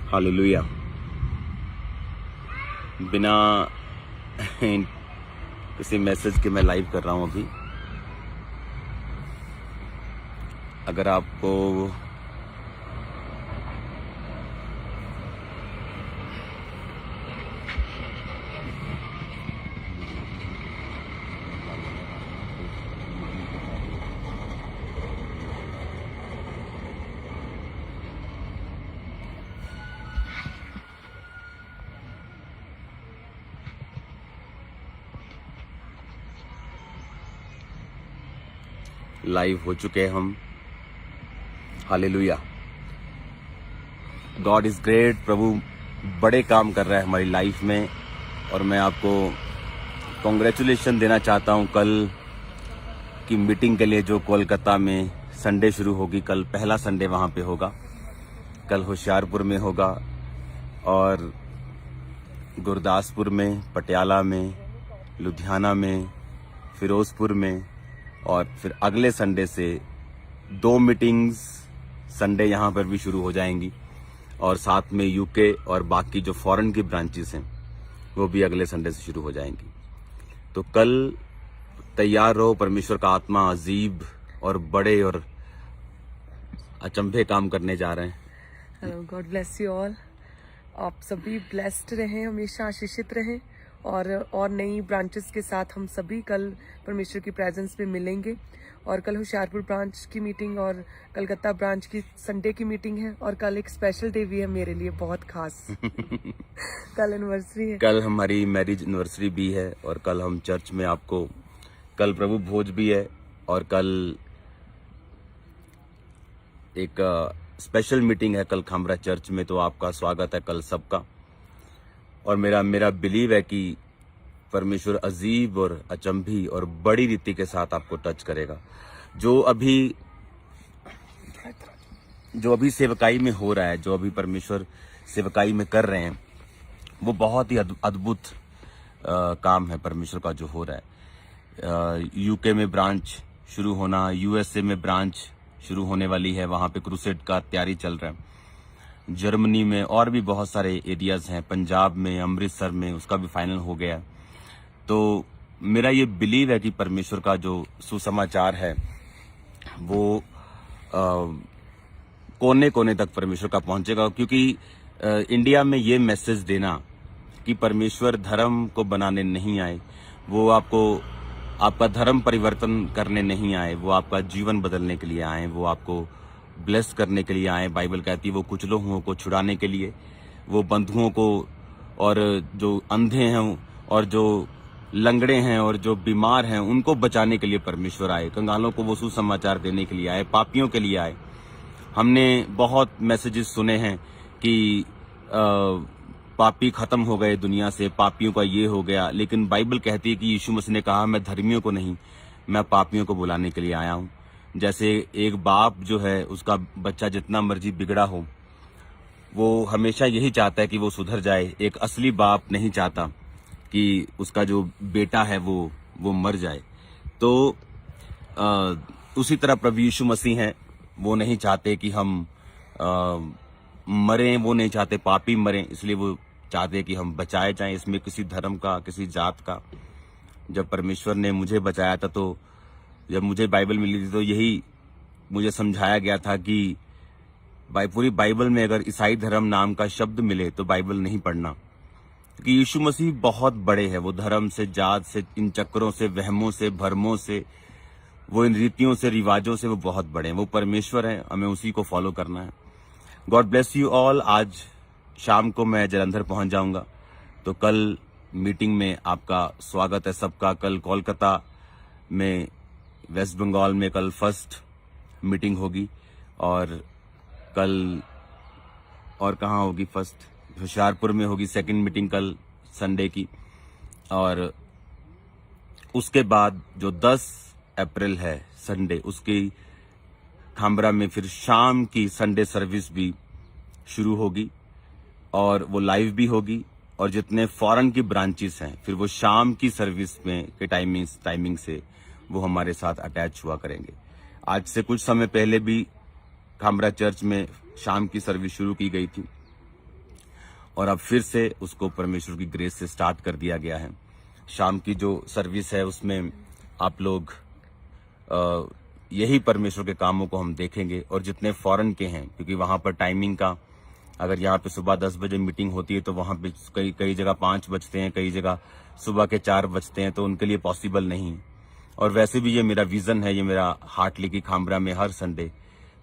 Hallelujah. बिना किसी message के मैं लाइव कर रहा हूं अभी। अगर आपको लाइव हो चुके हैं हम। हालेलुया। God is great. प्रभु बड़े काम कर रहा है हमारी लाइफ में, और मैं आपको कॉन्ग्रेचुलेशन देना चाहता हूं कल की मीटिंग के लिए, जो कोलकाता में संडे शुरू होगी। कल पहला संडे वहां पे होगा। कल होशियारपुर में होगा, और गुरदासपुर में, पटियाला में, लुधियाना में, फिरोजपुर में, और फिर अगले संडे से 2 मीटिंग्स संडे यहाँ पर भी शुरू हो जाएंगी, और साथ में यूके और बाकी जो फॉरेन की ब्रांचेस हैं वो भी अगले संडे से शुरू हो जाएंगी। तो कल तैयार रहो। परमेश्वर का आत्मा अजीब और बड़े और अचंभे काम करने जा रहे हैं। Hello, God bless you all. आप सभी ब्लेस्ड रहें, हमेशा आशीषित रहें, और नई ब्रांचेस के साथ हम सभी कल परमेश्वर की प्रेजेंस में मिलेंगे। और कल होशियारपुर ब्रांच की मीटिंग और कलकत्ता ब्रांच की संडे की मीटिंग है, और कल एक स्पेशल डे भी है मेरे लिए, बहुत खास। कल एनिवर्सरी है। कल हमारी मैरिज एनिवर्सरी भी है, और कल हम चर्च में आपको, कल प्रभु भोज भी है, और कल एक स्पेशल मीटिंग है कल खामरा चर्च में। तो आपका स्वागत है कल सबका। और मेरा बिलीव है कि परमेश्वर अजीब और अचंभी और बड़ी रीति के साथ आपको टच करेगा। जो अभी सेवकाई में हो रहा है, जो अभी परमेश्वर सेवकाई में कर रहे हैं, वो बहुत ही अद्भुत काम है परमेश्वर का जो हो रहा है। यूके में ब्रांच शुरू होना, यूएसए में ब्रांच शुरू होने वाली है, वहां पे क्रूसेड का तैयारी चल रहा है। जर्मनी में और भी बहुत सारे एरियाज हैं, पंजाब में, अमृतसर में, उसका भी फाइनल हो गया। तो मेरा ये बिलीव है कि परमेश्वर का जो सुसमाचार है वो कोने कोने तक परमेश्वर का पहुंचेगा। क्योंकि इंडिया में ये मैसेज देना कि परमेश्वर धर्म को बनाने नहीं आए, वो आपका धर्म परिवर्तन करने नहीं आए, वो आपका जीवन बदलने के लिए आए, वो आपको ब्लेस करने के लिए आए। बाइबल कहती है वो कुचलों हुओं को छुड़ाने के लिए, वो बंधुओं को, और जो अंधे हैं, और जो लंगड़े हैं, और जो बीमार हैं, उनको बचाने के लिए परमेश्वर आए। कंगालों को वो सुसमाचार देने के लिए आए, पापियों के लिए आए। हमने बहुत मैसेजेस सुने हैं कि पापी खत्म हो गए दुनिया से, पापियों का ये हो गया। लेकिन बाइबल कहती है कि यीशु मसीह ने कहा, मैं धर्मियों को नहीं, मैं पापियों को बुलाने के लिए आया हूं। जैसे एक बाप जो है, उसका बच्चा जितना मर्जी बिगड़ा हो, वो हमेशा यही चाहता है कि वो सुधर जाए। एक असली बाप नहीं चाहता कि उसका जो बेटा है वो मर जाए। तो उसी तरह प्रभु यीशु मसीह हैं, वो नहीं चाहते कि हम मरें, वो नहीं चाहते पापी मरें, इसलिए वो चाहते कि हम बचाए जाएं। इसमें किसी धर्म का, किसी जात का। जब परमेश्वर ने मुझे बचाया था, तो जब मुझे बाइबल मिली थी, तो यही मुझे समझाया गया था कि पूरी बाइबल में अगर ईसाई धर्म नाम का शब्द मिले तो बाइबल नहीं पढ़ना, क्योंकि यीशु मसीह बहुत बड़े हैं। वो धर्म से, जात से, इन चक्रों से, वहमों से, भरमों से, वो इन रीतियों से, रिवाजों से वो बहुत बड़े हैं। वो परमेश्वर हैं, हमें उसी को फॉलो करना है। God bless you all. आज शाम को मैं जलंधर पहुंच जाऊंगा, तो कल मीटिंग में आपका स्वागत है सबका। कल कोलकाता में, वेस्ट बंगाल में कल फर्स्ट मीटिंग होगी, और कल और कहाँ होगी फर्स्ट? होशियारपुर में होगी सेकंड मीटिंग कल संडे की। और उसके बाद जो 10 अप्रैल है संडे, उसकी खामरा में फिर शाम की संडे सर्विस भी शुरू होगी, और वो लाइव भी होगी। और जितने फॉरेन की ब्रांचेस हैं, फिर वो शाम की सर्विस में के टाइमिंग से वो हमारे साथ अटैच हुआ करेंगे। आज से कुछ समय पहले भी खामरा चर्च में शाम की सर्विस शुरू की गई थी और अब फिर से उसको परमेश्वर की ग्रेस से स्टार्ट कर दिया गया है। शाम की जो सर्विस है उसमें आप लोग यही परमेश्वर के कामों को हम देखेंगे और जितने फॉरेन के हैं, क्योंकि वहां पर टाइमिंग का, अगर यहाँ पे सुबह 10 बजे मीटिंग होती है तो वहां पे कई जगह 5 बजते हैं, कई जगह सुबह के 4 बजते हैं, तो उनके लिए पॉसिबल नहीं। और वैसे भी ये मेरा विजन है, ये मेरा हार्ट लेकी खामरा में हर संडे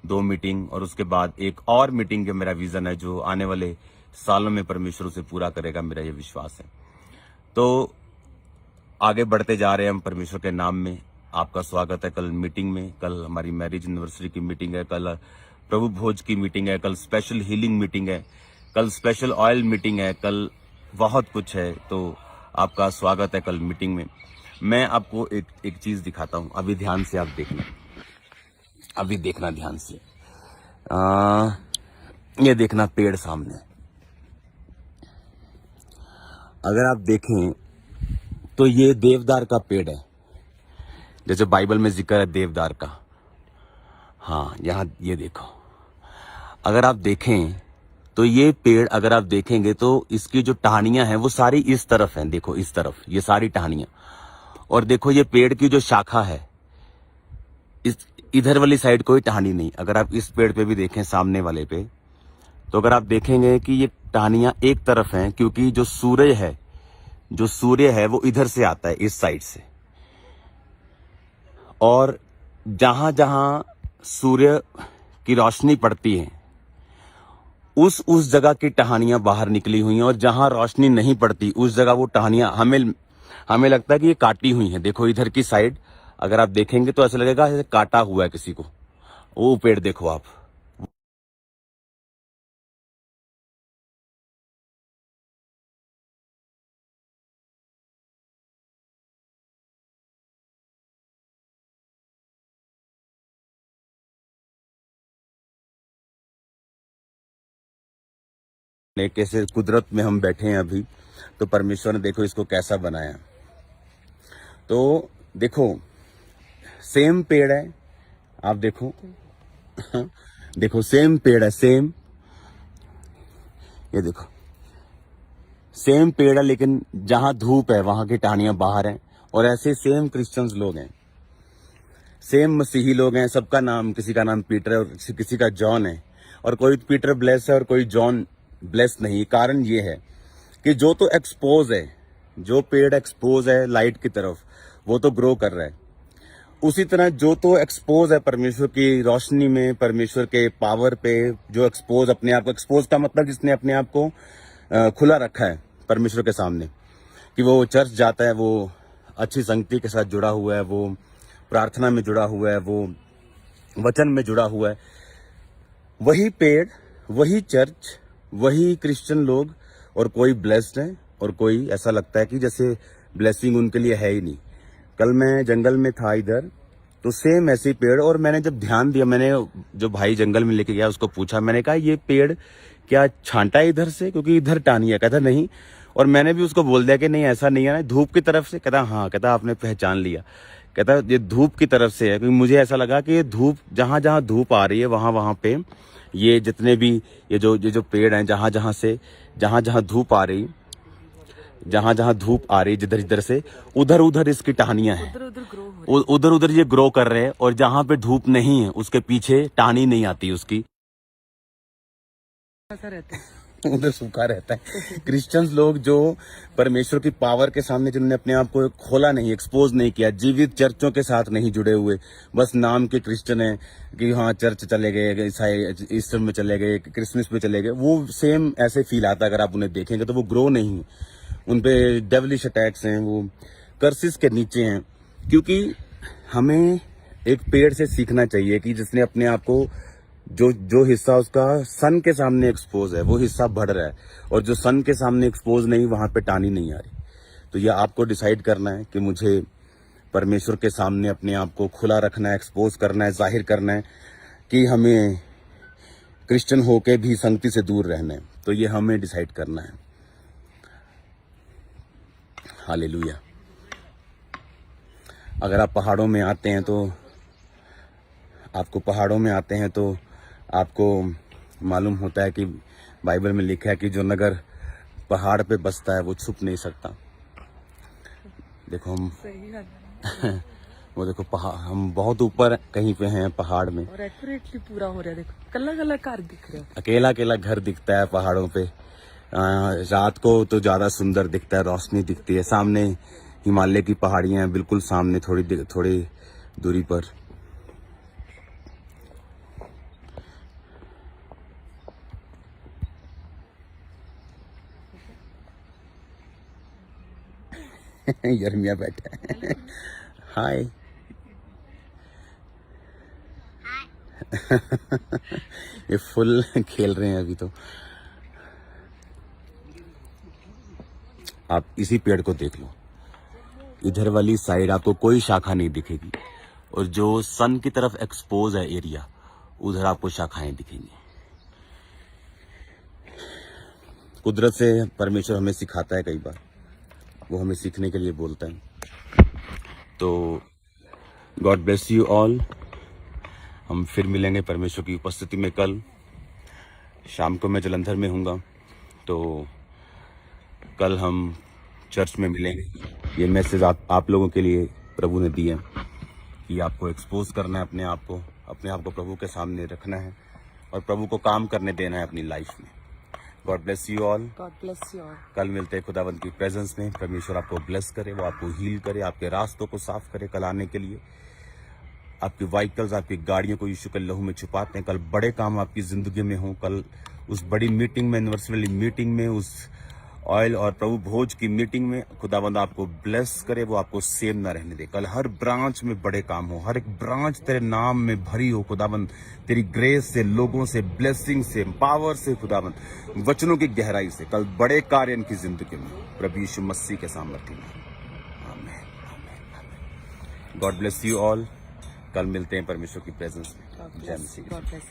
2 मीटिंग और उसके बाद एक और मीटिंग का मेरा विजन है जो आने वाले सालों में परमेश्वर उसे पूरा करेगा, मेरा ये विश्वास है। तो आगे बढ़ते जा रहे हैं हम परमेश्वर के नाम में। आपका स्वागत है कल मीटिंग में। कल हमारी मैरिज एनिवर्सरी की मीटिंग है, कल प्रभु भोज की मीटिंग है, कल स्पेशल हीलिंग मीटिंग है, कल स्पेशल ऑयल मीटिंग है, कल बहुत कुछ है। तो आपका स्वागत है कल मीटिंग में। मैं आपको एक चीज दिखाता हूं, अभी ध्यान से आप देखना, अभी देखना ध्यान से। ये देखना पेड़ सामने, अगर आप देखें तो ये देवदार का पेड़ है, जैसे बाइबल में जिक्र है देवदार का। हाँ, यहाँ ये देखो, अगर आप देखें तो ये पेड़, अगर आप देखेंगे तो इसकी जो टहनियां हैं वो सारी इस तरफ हैं। देखो इस तरफ ये सारी टहनियां, और देखो ये पेड़ की जो शाखा है, इस इधर वाली साइड कोई टहनी नहीं। अगर आप इस पेड़ पे भी देखें, सामने वाले पे, तो अगर आप देखेंगे कि ये टहनियां एक तरफ हैं, क्योंकि जो सूर्य है वो इधर से आता है, इस साइड से, और जहां जहां सूर्य की रोशनी पड़ती है उस जगह की टहनियां बाहर निकली हुई हैं, और जहां रोशनी नहीं पड़ती उस जगह वो टहनियां हमें लगता है कि ये काटी हुई हैं। देखो इधर की साइड अगर आप देखेंगे तो ऐसा लगेगा जैसे काटा हुआ है किसी को। वो पेड़ देखो आप, कैसे कुदरत में हम बैठे हैं अभी, तो परमेश्वर ने देखो इसको कैसा बनाया। तो देखो सेम पेड़ है, आप देखो देखो सेम पेड़ है, सेम, ये देखो सेम पेड़ है, लेकिन जहां धूप है वहां की टहनियां बाहर हैं। और ऐसे सेम क्रिश्चियंस लोग हैं, सेम मसीही लोग हैं, सबका नाम, किसी का नाम पीटर है और किसी का जॉन है, और कोई पीटर ब्लेस है और कोई जॉन ब्लेस नहीं। कारण ये है कि जो तो एक्सपोज है, जो पेड़ एक्सपोज है लाइट की तरफ, वो तो ग्रो कर रहा है। उसी तरह जो तो एक्सपोज है परमेश्वर की रोशनी में, परमेश्वर के पावर पे, जो एक्सपोज, अपने आप को एक्सपोज का मतलब जिसने अपने आप को खुला रखा है परमेश्वर के सामने, कि वो चर्च जाता है, वो अच्छी संगति के साथ जुड़ा हुआ है, वो प्रार्थना में जुड़ा हुआ है, वो वचन में जुड़ा हुआ है, वही पेड़, वही चर्च, वही क्रिश्चियन लोग, और कोई ब्लेस्ड है और कोई ऐसा लगता है कि जैसे ब्लेसिंग उनके लिए है ही नहीं। कल मैं जंगल में था इधर, तो सेम ऐसे पेड़, और मैंने जब ध्यान दिया, मैंने जो भाई जंगल में लेके गया उसको पूछा, मैंने कहा ये पेड़ क्या छांटा है इधर से, क्योंकि इधर टानी है? कहता नहीं। और मैंने भी उसको बोल दिया कि नहीं ऐसा नहीं है ना, धूप की तरफ से। कहता हाँ, कहता आपने पहचान लिया, कहता ये धूप की तरफ से है, क्योंकि मुझे ऐसा लगा कि ये धूप, जहां जहां धूप आ रही है वहां पे ये जितने भी ये जो पेड़ हैं, जहां जहां धूप आ रही, जिधर जिधर से उधर उधर इसकी टहनियां हैं, उधर उधर ये ग्रो कर रहे हैं, और जहां पे धूप नहीं है उसके पीछे टहनी नहीं आती उसकी, ऐसा रहता है, उधर सूखा रहता है। क्रिश्चियंस लोग जो परमेश्वर की पावर के सामने, जिन्होंने अपने आप को खोला नहीं, एक्सपोज नहीं किया, जीवित चर्चों के साथ नहीं जुड़े हुए, बस नाम के क्रिश्चियन है कि हाँ चर्च चले गए, ईसाई ईस्टर में चले गए, क्रिसमस में चले गए, वो सेम ऐसे फील आता है। अगर आप उन्हें देखेंगे तो वो ग्रो नहीं, उनपे डेविलिश अटैक्स हैं, वो कर्सिस के नीचे हैं। क्योंकि हमें एक पेड़ से सीखना चाहिए कि जिसने अपने आप को, जो हिस्सा उसका सन के सामने एक्सपोज है वो हिस्सा बढ़ रहा है, और जो सन के सामने एक्सपोज नहीं, वहां पे टानी नहीं आ रही। तो ये आपको डिसाइड करना है कि मुझे परमेश्वर के सामने अपने आप को खुला रखना है, एक्सपोज करना है, जाहिर करना है, कि हमें क्रिश्चियन होके भी संगति से दूर रहना है। तो ये हमें डिसाइड करना है। हालेलुया। अगर आप पहाड़ों में आते हैं तो आपको पहाड़ों में आते हैं तो आपको मालूम होता है कि बाइबल में लिखा है कि जो नगर पहाड़ पे बसता है वो छुप नहीं सकता। देखो हम सही है वो देखो पहाड़, हम बहुत ऊपर कहीं पे हैं पहाड़ में, और एक्यूरेटली पूरा हो रहा है। देखो कल्ला कल्ला घर दिख रहा है। अकेला अकेला घर दिखता है पहाड़ों पे। रात को तो ज्यादा सुंदर दिखता है, रोशनी दिखती है। सामने हिमालय की पहाड़ियां हैं, बिल्कुल सामने थोड़ी दूरी पर। यर्मिया बैठा है। हाय। ये फुल खेल रहे हैं अभी तो। आप इसी पेड़ को देख लो, इधर वाली साइड आपको कोई शाखा नहीं दिखेगी, और जो सन की तरफ एक्सपोज है एरिया, उधर आपको शाखाएं दिखेंगी। कुदरत से परमेश्वर हमें सिखाता है, कई बार वो हमें सीखने के लिए बोलता है। तो गॉड ब्लेस यू ऑल। हम फिर मिलेंगे परमेश्वर की उपस्थिति में। कल शाम को मैं जलंधर में हूँगा, तो कल हम चर्च में मिलेंगे। ये मैसेज आप लोगों के लिए प्रभु ने दिया कि आपको एक्सपोज करना है अपने आप को प्रभु के सामने रखना है और प्रभु को काम करने देना है अपनी लाइफ में। God bless you all. God bless you all. कल मिलते हैं खुदावंत की प्रेजेंस में। परमेश्वर आपको ब्लेस करे, वो आपको हील करे, आपके रास्तों को साफ करे। कल आने के लिए आपकी व्हीकल्स, आपकी गाड़ियों को यीशु के लहू में छुपाते हैं। कल बड़े काम आपकी जिंदगी में हो। कल उस बड़ी मीटिंग में, यूनिवर्सल मीटिंग में, उस ऑयल और प्रभु भोज की मीटिंग में खुदावंद आपको ब्लेस करे, वो आपको सेम ना रहने दे। कल हर ब्रांच में बड़े काम हो, हर एक ब्रांच तेरे नाम में भरी हो खुदावंद, तेरी ग्रेस से, लोगों से, ब्लेसिंग से, पावर से खुदावंद, वचनों की गहराई से। कल बड़े कार्य इनकी जिंदगी में प्रभु यीशु मसीह के सामर्थ्य में। आमीन। God bless you all. कल मिलते हैं परमेश्वर की प्रेजेंस में। जय मसीह। God bless.